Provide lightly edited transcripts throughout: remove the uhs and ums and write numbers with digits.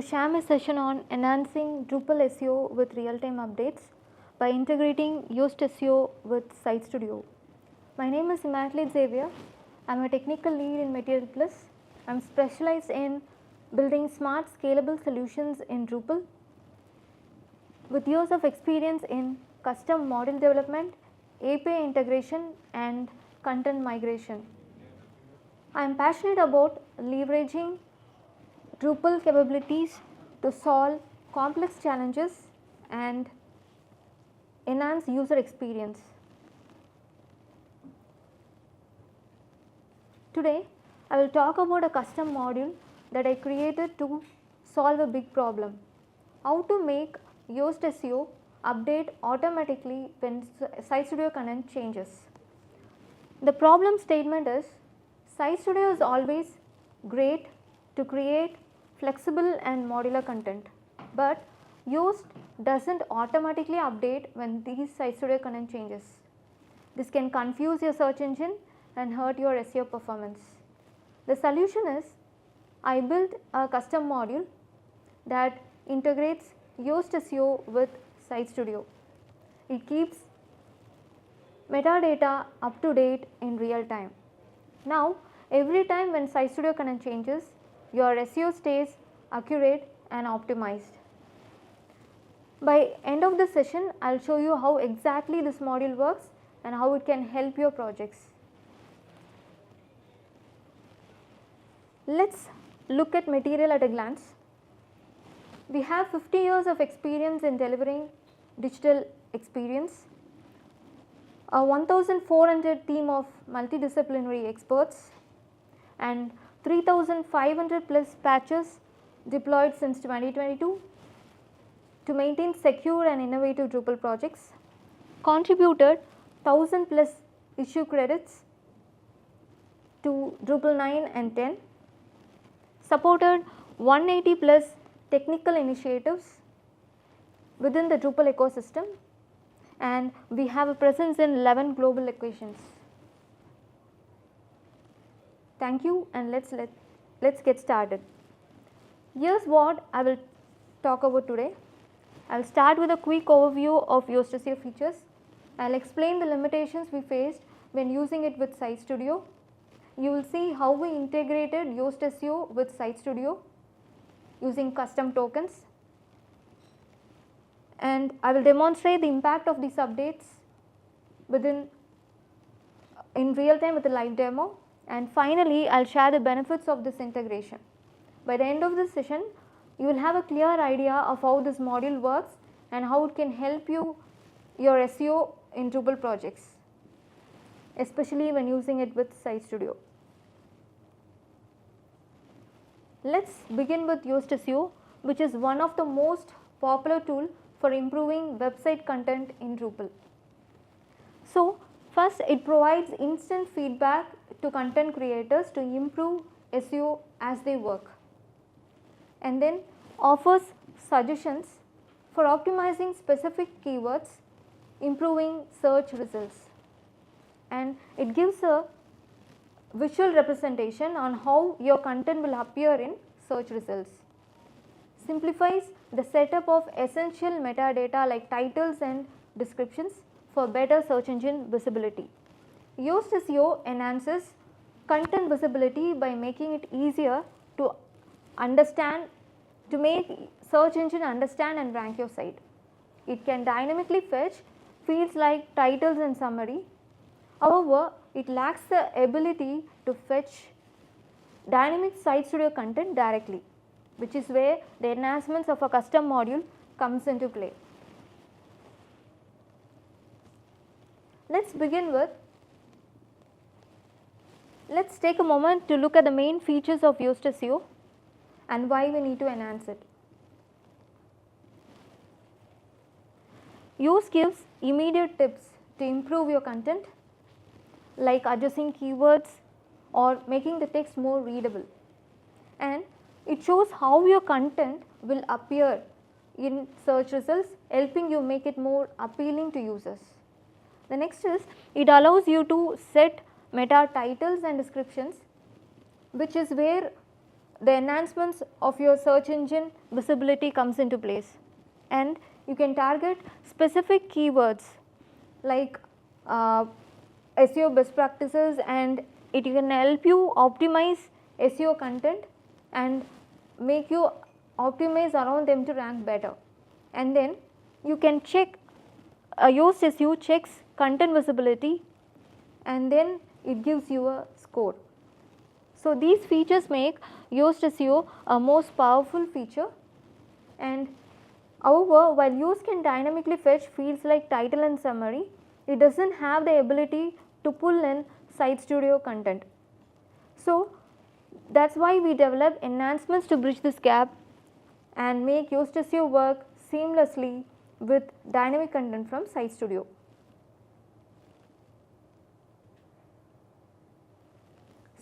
share my session on enhancing Drupal SEO with real-time updates by integrating Yoast SEO with Site Studio. My name is Immaculate Xavier. I am a technical lead in Material Plus. I am specialized in building smart, scalable solutions in Drupal with years of experience in custom model development, API integration, and content migration. I am passionate about leveraging Drupal capabilities to solve complex challenges and enhance user experience. Today, I will talk about a custom module that I created to solve a big problem. How to make Yoast SEO update automatically when Site Studio content changes. The problem statement is Site Studio is always great to create flexible and modular content, but Yoast doesn't automatically update when these Site Studio content changes. This can confuse your search engine and hurt your SEO performance. The solution is I built a custom module that integrates Yoast SEO with Site Studio. It keeps metadata up to date in real time. Now, every time when Site Studio content changes, your SEO stays accurate and optimized. By end of the session, I will show you how exactly this module works and how it can help your projects. Let's look at material at a glance. We have 50 years of experience in delivering digital experience, a 1,400 team of multidisciplinary experts, and 3,500 plus patches deployed since 2022 to maintain secure and innovative Drupal projects, contributed 1,000 plus issue credits to Drupal 9 and 10, supported 180 plus technical initiatives within the Drupal ecosystem, and we have a presence in 11 global locations. Thank you, and let's get started. Here's what I will talk about today. I will start with a quick overview of Yoast SEO features. I will explain the limitations we faced when using it with Site Studio. You will see how we integrated Yoast SEO with Site Studio using custom tokens, and I will demonstrate the impact of these updates in real time with a live demo. And finally, I will share the benefits of this integration. By the end of this session, you will have a clear idea of how this module works and how it can help your SEO in Drupal projects, especially when using it with Site Studio. Let's begin with Yoast SEO, which is one of the most popular tools for improving website content in Drupal. So, first it provides instant feedback to content creators to improve SEO as they work, and then offers suggestions for optimizing specific keywords, improving search results, and it gives a visual representation on how your content will appear in search results, simplifies the setup of essential metadata like titles and descriptions for better search engine visibility. Yoast SEO enhances content visibility by making it easier to make search engine understand and rank your site. It can dynamically fetch fields like titles and summary. However, it lacks the ability to fetch dynamic Site Studio content directly, which is where the enhancements of a custom module comes into play. Let's take a moment to look at the main features of Yoast SEO and why we need to enhance it. Yoast gives immediate tips to improve your content, like adjusting keywords or making the text more readable, and it shows how your content will appear in search results, helping you make it more appealing to users. The next is it allows you to set meta titles and descriptions, which is where the enhancements of your search engine visibility comes into place, and you can target specific keywords like SEO best practices, and it can help you optimize SEO content and make you optimize around them to rank better. And then you can check Yoast SEO checks content visibility, and then it gives you a score. So these features make Yoast SEO a most powerful feature. And however, while Yoast can dynamically fetch fields like title and summary, it doesn't have the ability to pull in Site Studio content. So that's why we develop enhancements to bridge this gap and make Yoast SEO work seamlessly with dynamic content from Site Studio.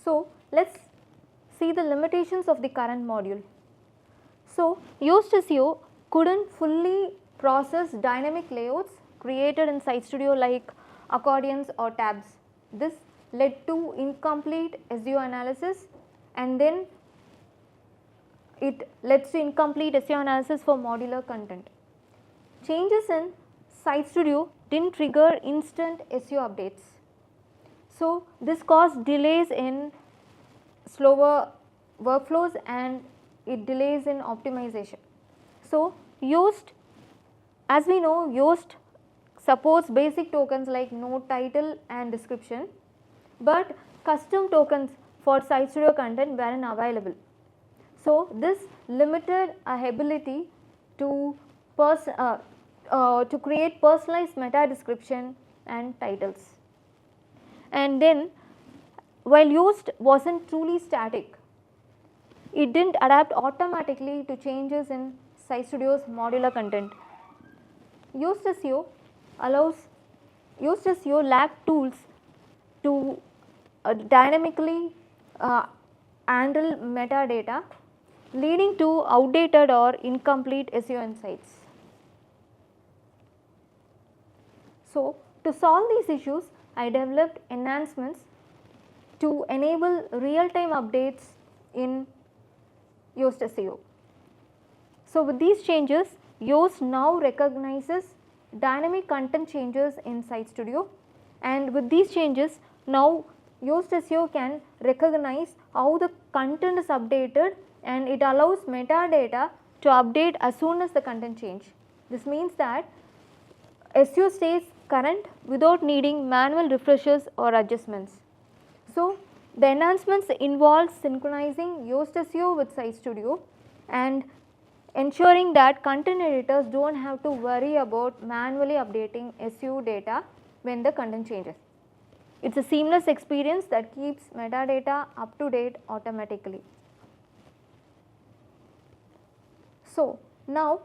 So let's see the limitations of the current module. So Yoast SEO couldn't fully process dynamic layouts created in Site Studio like accordions or tabs. This led to incomplete SEO analysis, and then it leads to incomplete SEO analysis for modular content. Changes in Site Studio didn't trigger instant SEO updates. So this caused delays in slower workflows, and it delays in optimization. So Yoast, as we know, Yoast supports basic tokens like node title and description, but custom tokens for Site Studio content weren't available. So this limited our ability to create personalized meta description and titles. And then while Yoast wasn't truly static, it didn't adapt automatically to changes in Site Studio's modular content. Yoast SEO lacked tools to dynamically handle metadata, leading to outdated or incomplete SEO insights. So to solve these issues, I developed enhancements to enable real-time updates in Yoast SEO. So with these changes, Yoast now recognizes dynamic content changes in Site Studio, and with these changes now Yoast SEO can recognize how the content is updated, and it allows metadata to update as soon as the content change. This means that SEO stays current without needing manual refreshes or adjustments. So the enhancements involve synchronizing Yoast SEO with Site Studio and ensuring that content editors don't have to worry about manually updating SEO data when the content changes. It's a seamless experience that keeps metadata up to date automatically. So now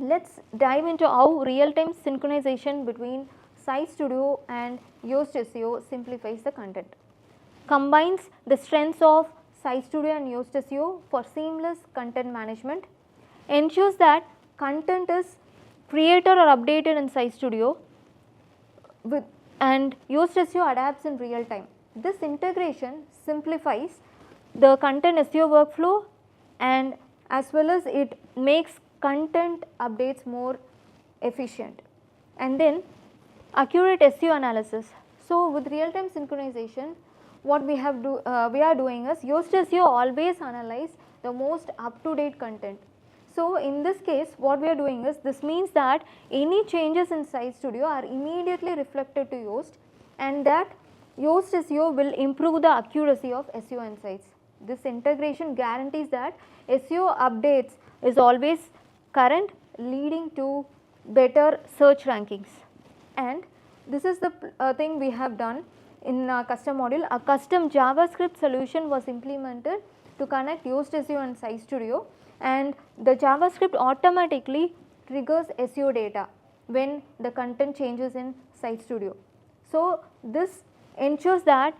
let's dive into how real-time synchronization between Site Studio and Yoast SEO simplifies the content, combines the strengths of Site Studio and Yoast SEO for seamless content management, ensures that content is created or updated in Site Studio, and Yoast SEO adapts in real time. This integration simplifies the content SEO workflow, and as well as it makes content updates more efficient. And then accurate SEO analysis. So with real time synchronization, what we are doing is Yoast SEO always analyze the most up to date content. So in this case, what we are doing is, this means that any changes in Site Studio are immediately reflected to Yoast, and that Yoast SEO will improve the accuracy of SEO insights. This integration guarantees that SEO updates is always current, leading to better search rankings. And this is the thing we have done in our custom module. A custom JavaScript solution was implemented to connect Yoast SEO and Site Studio, and the JavaScript automatically triggers SEO data when the content changes in Site Studio. So this ensures that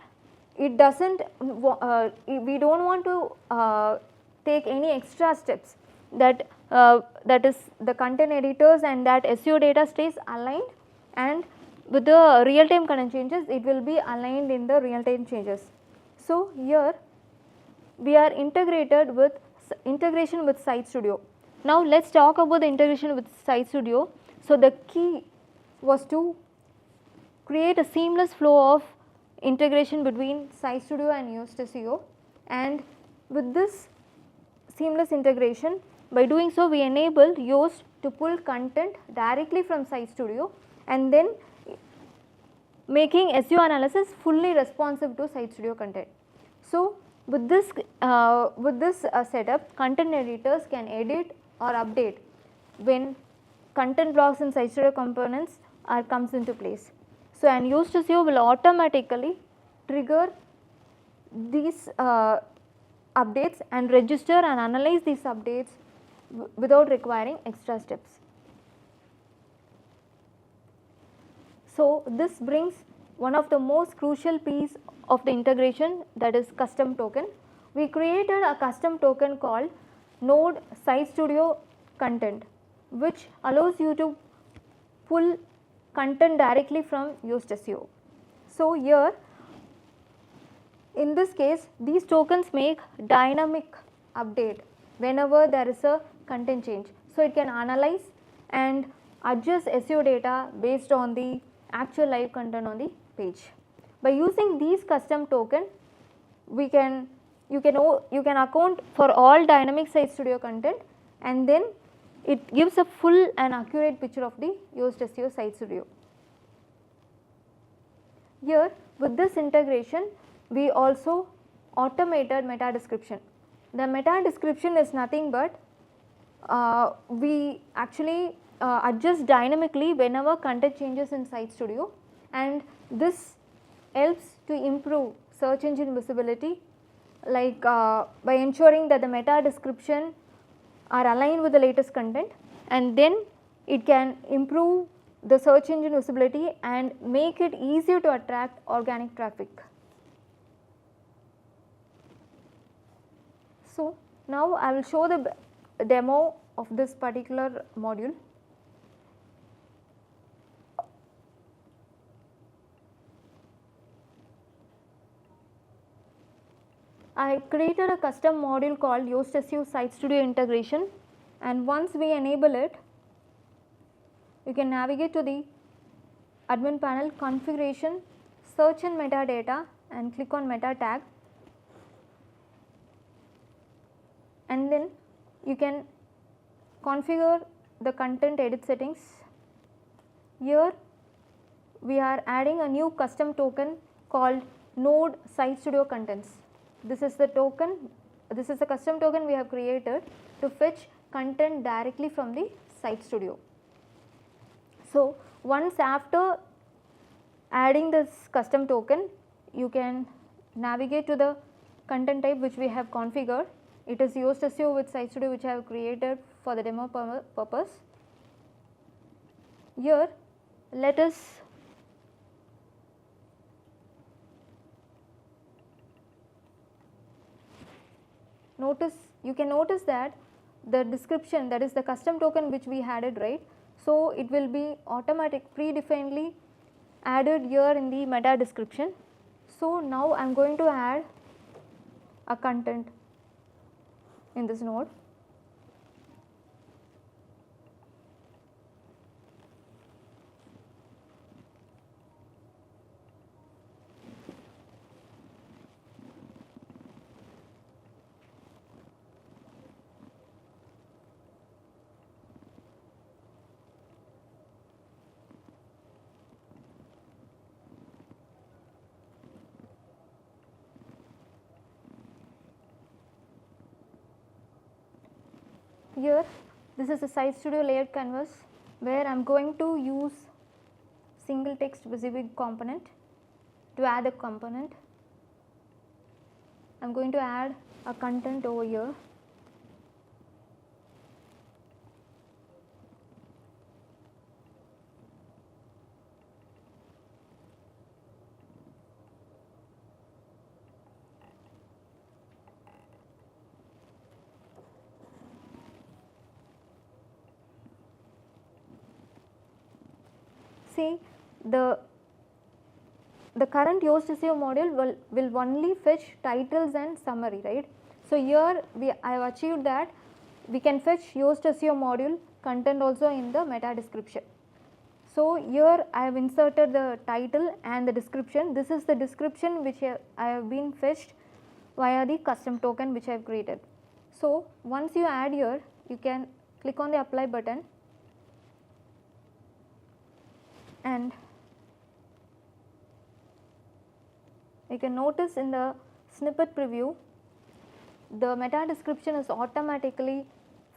it doesn't, we don't want to take any extra steps, that is the content editors and that SEO data stays aligned, and with the real time content changes it will be aligned in the real time changes. So here we are integration with Site Studio. Now let's talk about the integration with Site Studio. So the key was to create a seamless flow of integration between Site Studio and Yoast SEO, and with this seamless integration, by doing so we enable Yoast to pull content directly from Site Studio and then making SEO analysis fully responsive to Site Studio content. So with this setup, content editors can edit or update when content blocks in Site Studio components comes into place. So and Yoast SEO will automatically trigger these updates and register and analyze these updates without requiring extra steps. So this brings one of the most crucial piece of the integration, that is custom token. We created a custom token called Node Site Studio Content, which allows you to pull content directly from Yoast SEO. So here in this case, these tokens make dynamic update whenever there is a content change. So it can analyze and adjust SEO data based on the actual live content on the page. By using these custom token, you can account for all dynamic Site Studio content, and then it gives a full and accurate picture of the Yoast SEO Site Studio. Here with this integration, we also automated meta description. The meta description is nothing but we actually adjust dynamically whenever content changes in Site Studio, and this helps to improve search engine visibility, like by ensuring that the meta description are aligned with the latest content, and then it can improve the search engine visibility and make it easier to attract organic traffic. So now I will show the demo of this particular module. I created a custom module called Yoast SEO Site Studio Integration, and once we enable it, you can navigate to the admin panel, configuration, search and metadata, and click on meta tag, and then you can configure the content edit settings. Here we are adding a new custom token called Node Site Studio Contents. This is the token, this is the custom token we have created to fetch content directly from the Site Studio. So once after adding this custom token, you can navigate to the content type which we have configured. It is Yoast SEO with Site Studio, which I have created for the demo purpose. Here let us you can notice that the description, that is the custom token which we added, right? So it will be predefinedly added here in the meta description. So now I am going to add a content in this node. Here this is a Site Studio layout canvas where I am going to use single text WYSIWYG component to add a component. I am going to add a content over here. See, the current Yoast SEO module will only fetch titles and summary, right? So here I have achieved that we can fetch Yoast SEO module content also in the meta description. So here I have inserted the title and the description. This is the description which I have been fetched via the custom token which I have created. So once you add here, you can click on the apply button, and you can notice in the snippet preview the meta description is automatically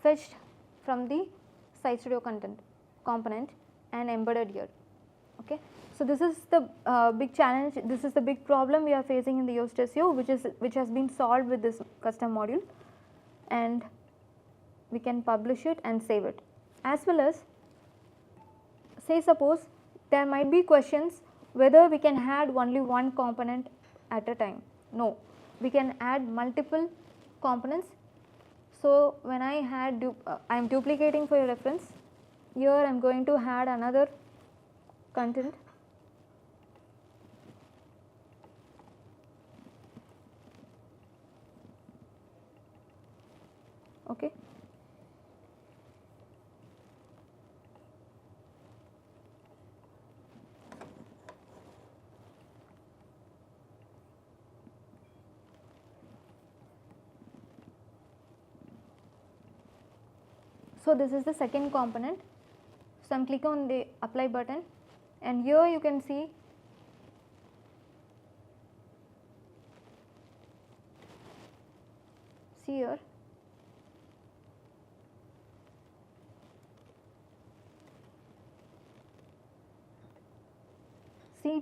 fetched from the Site Studio content component and embedded here. Okay. So this is the big challenge, this is the big problem we are facing in the Yoast SEO, which has been solved with this custom module, and we can publish it and save it. As well as, say suppose there might be questions whether we can add only one component at a time. No, we can add multiple components. So when I am duplicating for your reference. Here I am going to add another content. Okay. So this is the second component. So I am clicking on the apply button, and here you can see here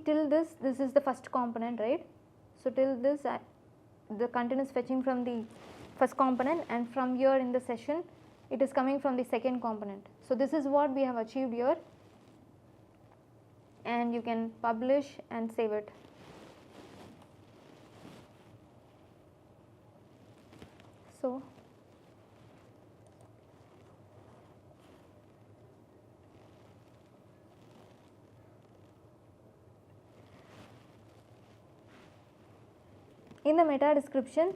till this is the first component, right? So till this the content is fetching from the first component, and from here in the session it is coming from the second component. So this is what we have achieved here, and you can publish and save it. So in the meta description,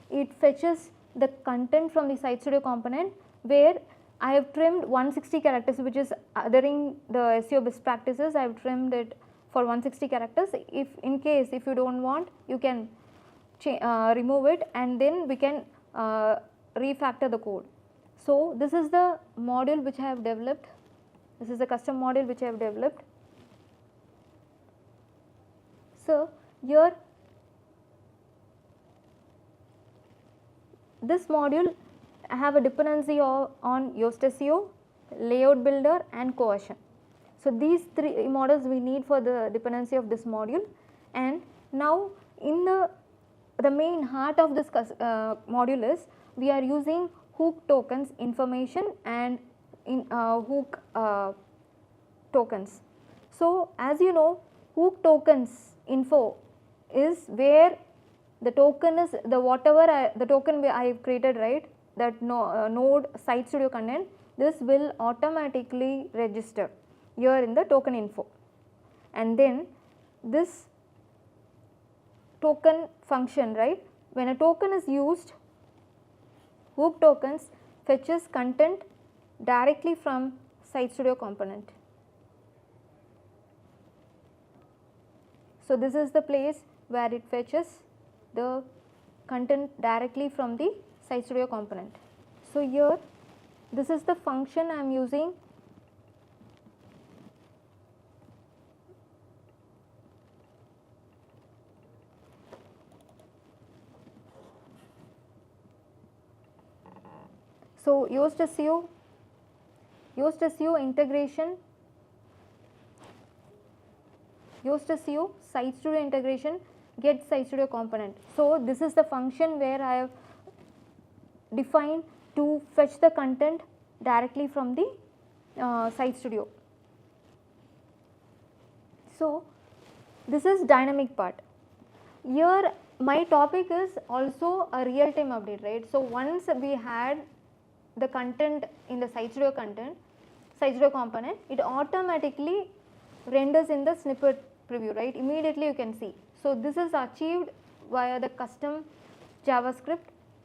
it fetches the content from the Site Studio component, where I have trimmed 160 characters, which is adhering the SEO best practices. I have trimmed it for 160 characters. If in case if you don't want, you can remove it, and then we can refactor the code. So this is the module which I have developed. This is the custom module which I have developed. So here this module have a dependency on Yoast SEO, layout builder and cohesion. So these three models we need for the dependency of this module. And now in the main heart of this module is we are using hook tokens information and in hook tokens. So as you know, hook tokens info is where the token is the token I have created, right, that node Site Studio content, this will automatically register here in the token info, and then this token function, right, when a token is used, hook tokens fetches content directly from Site Studio component. So this is the place where it fetches the content directly from the Site Studio component. So here this is the function I am using. So Yoast SEO integration, Yoast SEO Site Studio integration, get Site Studio component. So this is the function where I have defined to fetch the content directly from the Site Studio. So this is dynamic part. Here my topic is also a real time update, right? So once we had the content in the Site Studio component, it automatically renders in the snippet preview, right? Immediately you can see. So this is achieved via the custom JavaScript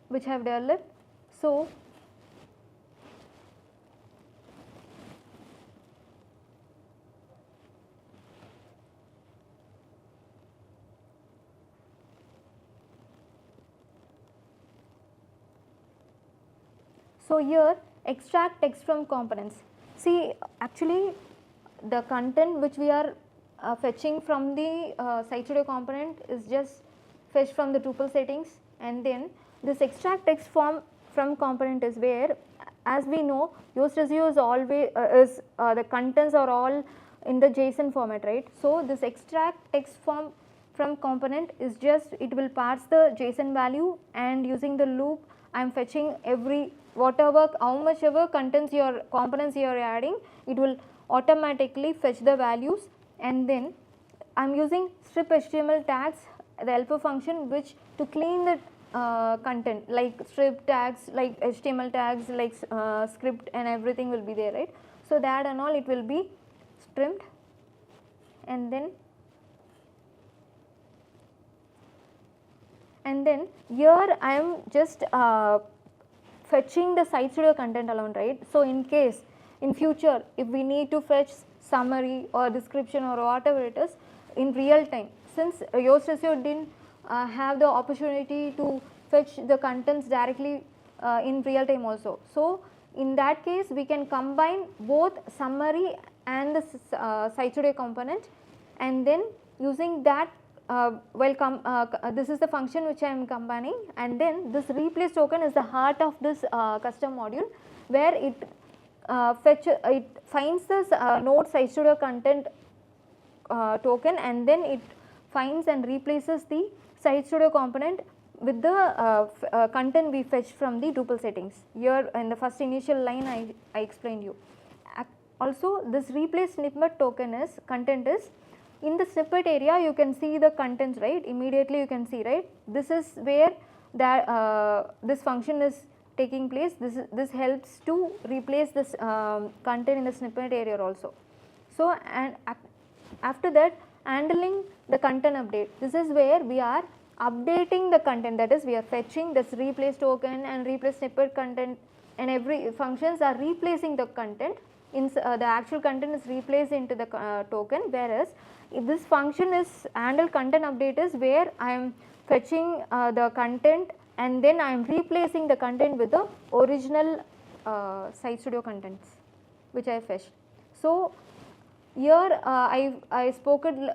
which I have developed. So here extract text from components. See, actually the content which we are fetching from the Site Studio component is just fetched from the Drupal settings, and then this extract text from component is where, as we know, Yoast SEO is always the contents are all in the JSON format, right? So this extract text from component is just, it will parse the JSON value, and using the loop I am fetching how much ever contents your components you are adding, it will automatically fetch the values. And then I am using strip HTML tags, the helper function, which to clean the content, like strip tags, like HTML tags, like script and everything will be there, right? So that and all, it will be trimmed. And then here I am just fetching the Site Studio content alone, right? So in case in future if we need to fetch summary or description or whatever it is in real time, since Yoast SEO didn't have the opportunity to fetch the contents directly in real time also. So in that case we can combine both summary and the Site Studio component, and then using that this is the function which I am combining, and then this replace token is the heart of this custom module, where it finds this node Site Studio content token, and then it finds and replaces the Site Studio component with the content we fetched from the Drupal settings. Here in the first initial line I explained you. Also this replace snippet token is content is in the snippet area, you can see the contents, right? Immediately you can see, right? This is where that this function is taking place. This helps to replace this content in the snippet area also. So and after that, handling the content update. This is where we are updating the content, that is we are fetching this replace token and replace snippet content, and every functions are replacing the content. The actual content is replaced into the token, whereas if this function is handle content update is where I am fetching the content, and then I am replacing the content with the original Site Studio contents which I fetched. So here I spoken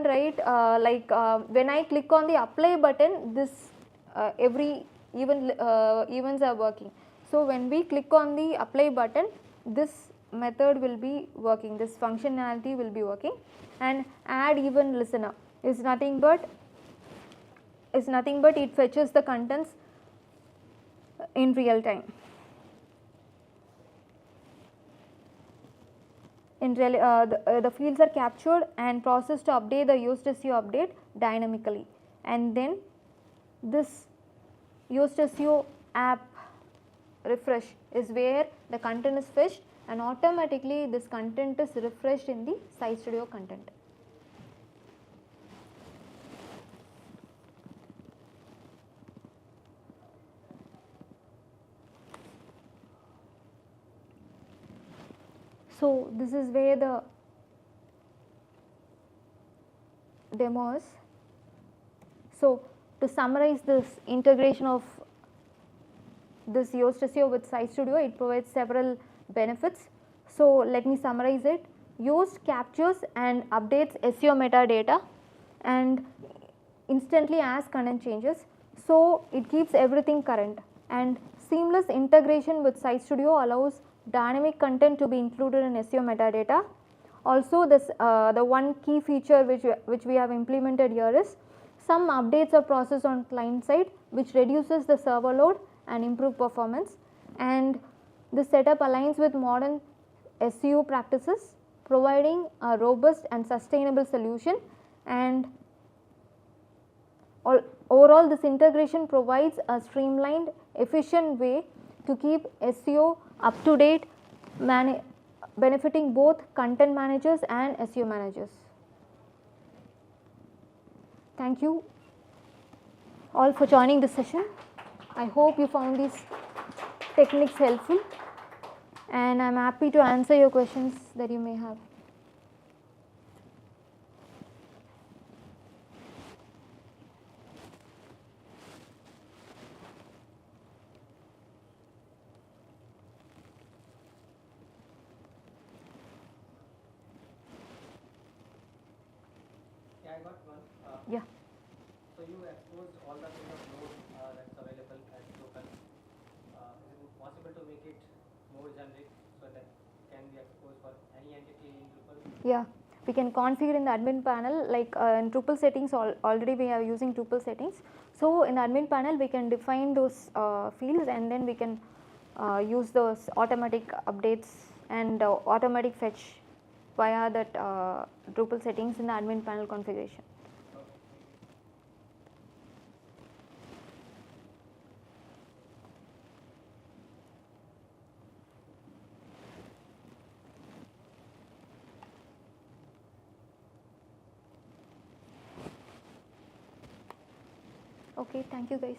right, when I click on the apply button, this every events are working. So when we click on the apply button, this method will be working, this functionality will be working. And add event listener is nothing but it fetches the contents in real time. The fields are captured and processed to update the Yoast SEO update dynamically, and then this Yoast SEO app refresh is where the content is fetched, and automatically this content is refreshed in the Site Studio content. So this is where the demo is. So to summarize this integration of this Yoast SEO with Site Studio, it provides several benefits. So let me summarize it. Yoast captures and updates SEO metadata and instantly as content changes, so it keeps everything current. And seamless integration with Site Studio allows dynamic content to be included in SEO metadata. Also this the one key feature which we have implemented here is some updates are processed on client side, which reduces the server load and improve performance. And this setup aligns with modern SEO practices, providing a robust and sustainable solution. And overall, this integration provides a streamlined, efficient way to keep SEO up to date, benefiting both content managers and SEO managers. Thank you all for joining this session. I hope you found these techniques helpful, and I am happy to answer your questions that you may have. Yeah, I got one. Yeah. So you exposed all the kind of nodes that's available as Drupal. Is it possible to make it more generic so that can be exposed for any entity in Drupal? Yeah, we can configure in the admin panel, like in Drupal settings. Already we are using Drupal settings. So in the admin panel, we can define those fields, and then we can use those automatic updates and automatic fetch via that Drupal settings in the admin panel configuration. Okay, thank you guys.